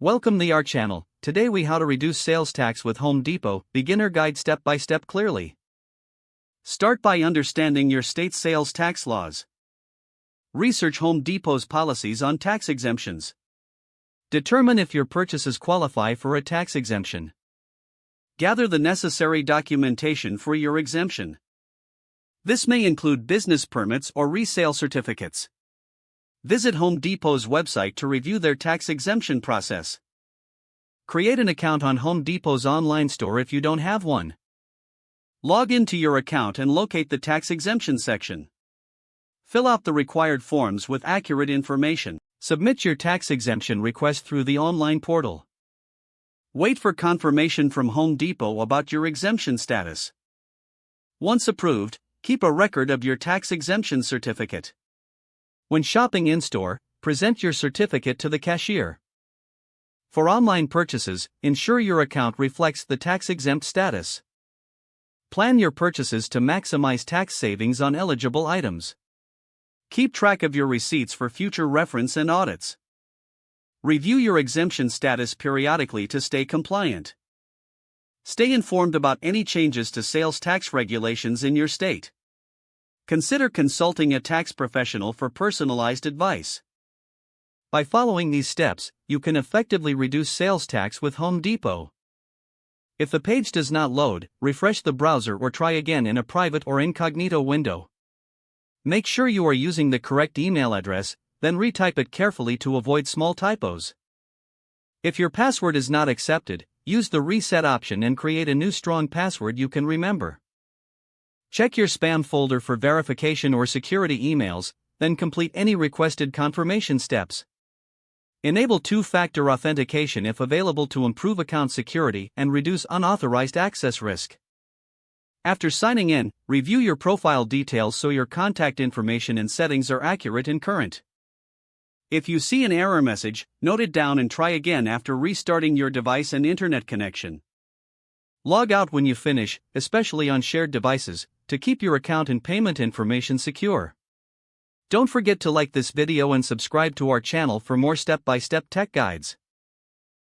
Welcome to our channel. Today we how to reduce sales tax with Home Depot, beginner guide step by step clearly. Start by understanding your state's sales tax laws. Research Home Depot's policies on tax exemptions. Determine if your purchases qualify for a tax exemption. Gather the necessary documentation for your exemption. This may include business permits or resale certificates. Visit Home Depot's website to review their tax exemption process. Create an account on Home Depot's online store if you don't have one. Log into your account and locate the tax exemption section. Fill out the required forms with accurate information. Submit your tax exemption request through the online portal. Wait for confirmation from Home Depot about your exemption status. Once approved, keep a record of your tax exemption certificate. When shopping in-store, present your certificate to the cashier. For online purchases, ensure your account reflects the tax-exempt status. Plan your purchases to maximize tax savings on eligible items. Keep track of your receipts for future reference and audits. Review your exemption status periodically to stay compliant. Stay informed about any changes to sales tax regulations in your state. Consider consulting a tax professional for personalized advice. By following these steps, you can effectively reduce sales tax with Home Depot. If the page does not load, refresh the browser or try again in a private or incognito window. Make sure you are using the correct email address, then retype it carefully to avoid small typos. If your password is not accepted, use the reset option and create a new strong password you can remember. Check your spam folder for verification or security emails, then complete any requested confirmation steps. Enable two-factor authentication if available to improve account security and reduce unauthorized access risk. After signing in, review your profile details so your contact information and settings are accurate and current. If you see an error message, note it down and try again after restarting your device and internet connection. Log out when you finish, especially on shared devices, to keep your account and payment information secure. Don't forget to like this video and subscribe to our channel for more step-by-step tech guides.